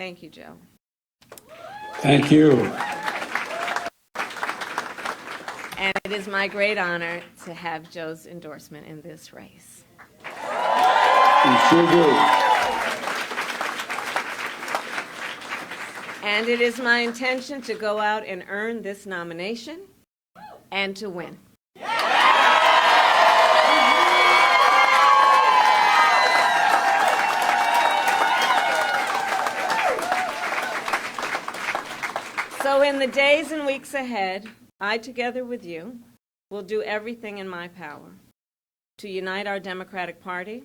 Thank you, Joe. Thank you. And it is my great honor to have Joe's endorsement in this race. You sure do. And it is my intention to go out and earn this nomination and to win. So in the days and weeks ahead, I, together with you, will do everything in my power to unite our Democratic Party,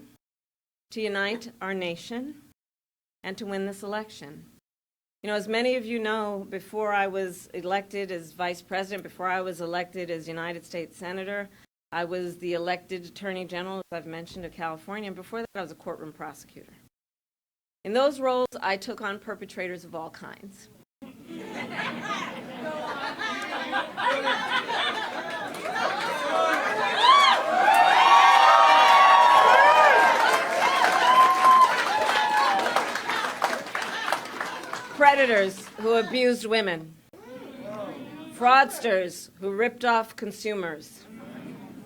to unite our nation, and to win this election. You know, as many of you know, before I was elected as Vice President, before I was elected as United States Senator, I was the elected Attorney General, as I've mentioned, of California, and before that I was a courtroom prosecutor. In those roles, I took on perpetrators of all kinds. Predators who abused women, fraudsters who ripped off consumers,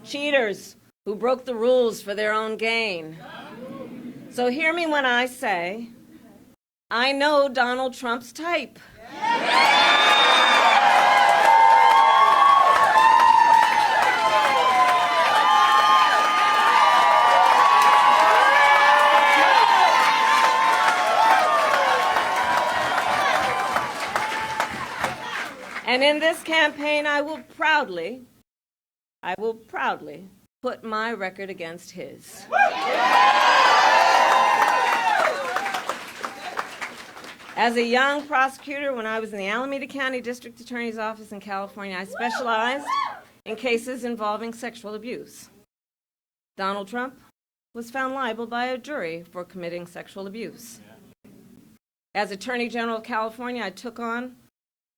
cheaters who broke the rules for their own gain. So hear me when I say, I know Donald Trump's type. And in this campaign, I will proudly put my record against his. As a young prosecutor, when I was in the Alameda County District Attorney's Office in California, I specialized in cases involving sexual abuse. Donald Trump was found liable by a jury for committing sexual abuse. As Attorney General of California, I took on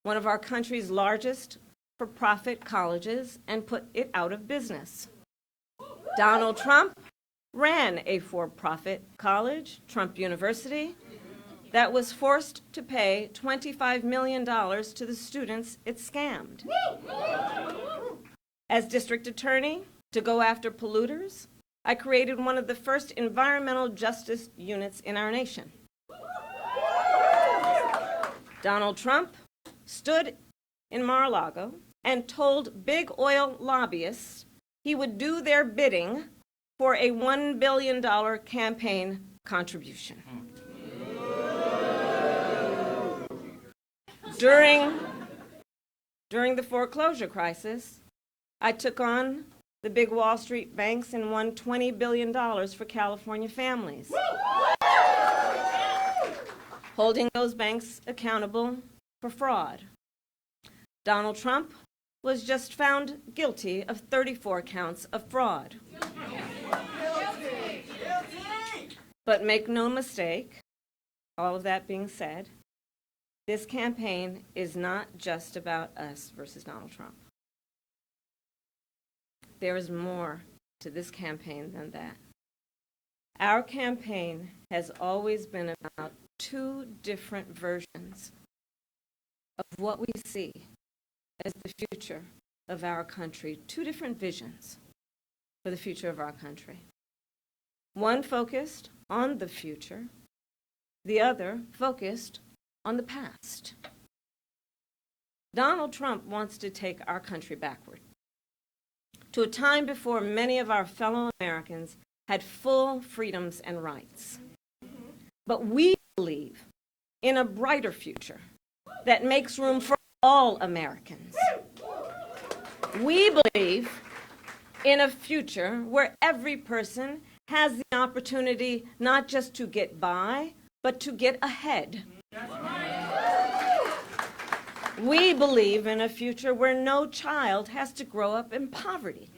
one of our country's largest for-profit colleges and put it out of business. Donald Trump ran a for-profit college, Trump University, that was forced to pay $25 million to the students it scammed. As district attorney, to go after polluters, I created one of the first environmental justice units in our nation. Donald Trump stood in Mar-a-Lago and told big oil lobbyists he would do their bidding for a $1 billion campaign contribution. During the foreclosure crisis, I took on the big Wall Street banks and won $20 billion for California families, holding those banks accountable for fraud. Donald Trump was just found guilty of 34 counts of fraud. But make no mistake, all of that being said, this campaign is not just about us versus Donald Trump. There is more to this campaign than that. Our campaign has always been about two different versions of what we see as the future of our country, two different visions for the future of our country. One focused on the future, the other focused on the past. Donald Trump wants to take our country backward to a time before many of our fellow Americans had full freedoms and rights. But we believe in a brighter future that makes room for all Americans. We believe in a future where every person has the opportunity not just to get by, but to get ahead. We believe in a future where no child has to grow up in poverty,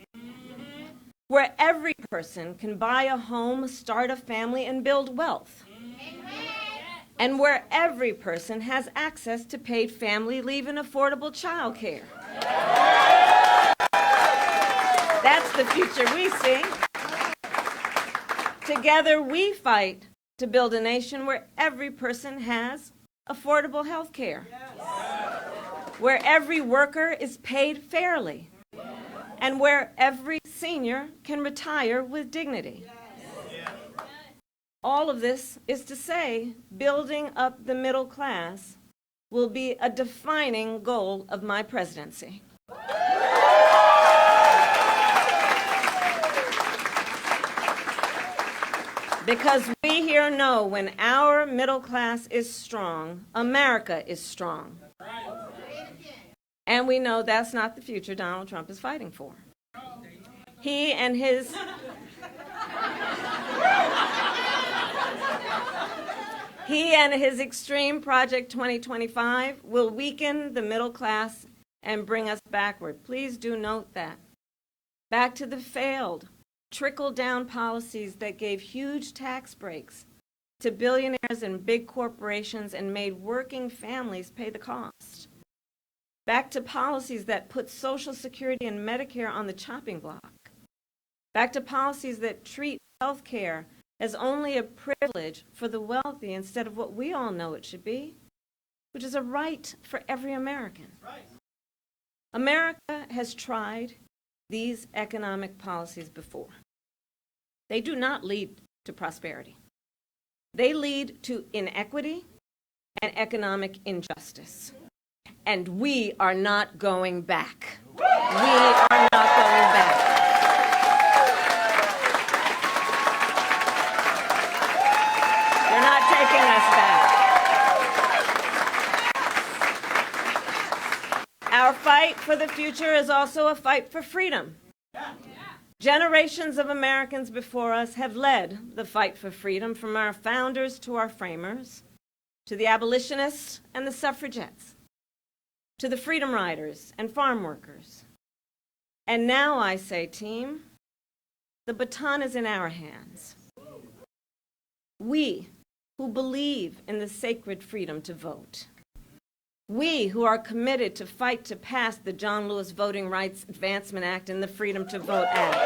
where every person can buy a home, start a family, and build wealth, and where every person has access to paid family leave and affordable child care. That's the future we see. Together we fight to build a nation where every person has affordable health care, where every worker is paid fairly, and where every senior can retire with dignity. All of this is to say, building up the middle class will be a defining goal of my presidency. Because we here know when our middle class is strong, America is strong. And we know that's not the future Donald Trump is fighting for. He and his extreme Project 2025 will weaken the middle class and bring us backward. Please do note that. Back to the failed trickle-down policies that gave huge tax breaks to billionaires and big corporations and made working families pay the cost. Back to policies that put Social Security and Medicare on the chopping block. Back to policies that treat health care as only a privilege for the wealthy instead of what we all know it should be, which is a right for every American. Right. America has tried these economic policies before. They do not lead to prosperity. They lead to inequity and economic injustice. And we are not going back. We are not going back. You're not taking us back. Our fight for the future is also a fight for freedom. Generations of Americans before us have led the fight for freedom, from our founders to our framers, to the abolitionists and the suffragettes, to the freedom riders and farm workers. And now I say, team, the baton is in our hands. We who believe in the sacred freedom to vote, we who are committed to fight to pass the John Lewis Voting Rights Advancement Act and the Freedom to Vote Act.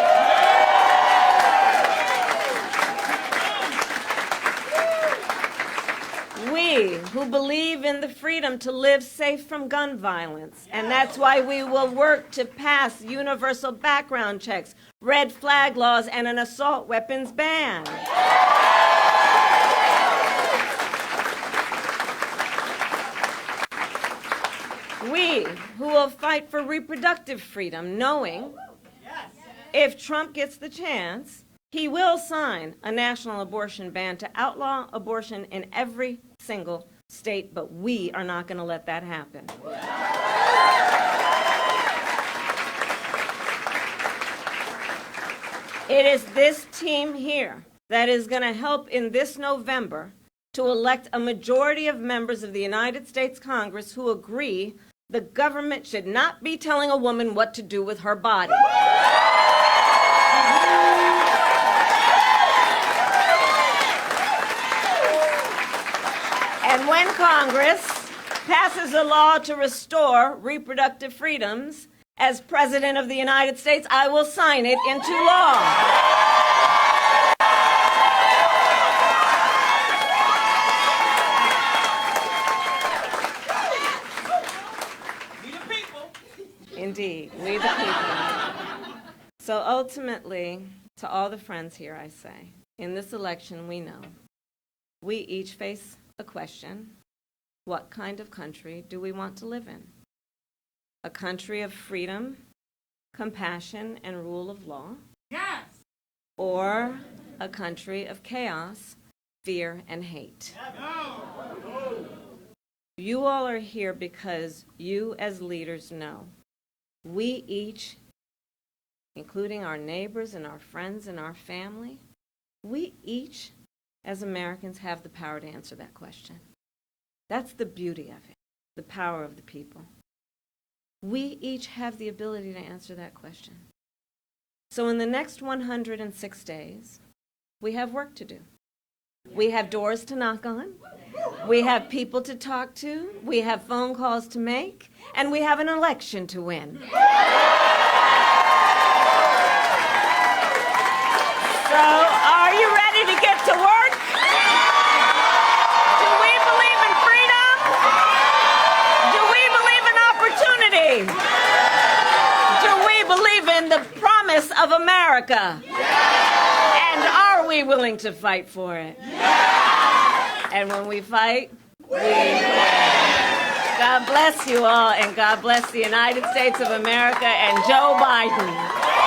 We who believe in the freedom to live safe from gun violence, and that's why we will work to pass universal background checks, red flag laws, and an assault weapons ban. We who will fight for reproductive freedom, knowing if Trump gets the chance, he will sign a national abortion ban to outlaw abortion in every single state, but we are not going to let that happen. It is this team here that is going to help in this November to elect a majority of members of the United States Congress who agree the government should not be telling a woman what to do with her body. And when Congress passes a law to restore reproductive freedoms, as President of the United States, I will sign it into law. Indeed, we the people. So ultimately, to all the friends here, I say, in this election, we know we each face a question: what kind of country do we want to live in? A country of freedom, compassion, and rule of law? Yes! Or a country of chaos, fear, and hate? No. You all are here because you as leaders know we each, including our neighbors and our friends and our family, we each as Americans have the power to answer that question. That's the beauty of it, the power of the people. We each have the ability to answer that question. So in the next 106 days, we have work to do. We have doors to knock on. We have people to talk to. We have phone calls to make. And we have an election to win. So are you ready to get to work? Do we believe in freedom? of America? And are we willing to fight for it? And when we fight, we win. God bless you all, and God bless the United States of America and Joe Biden.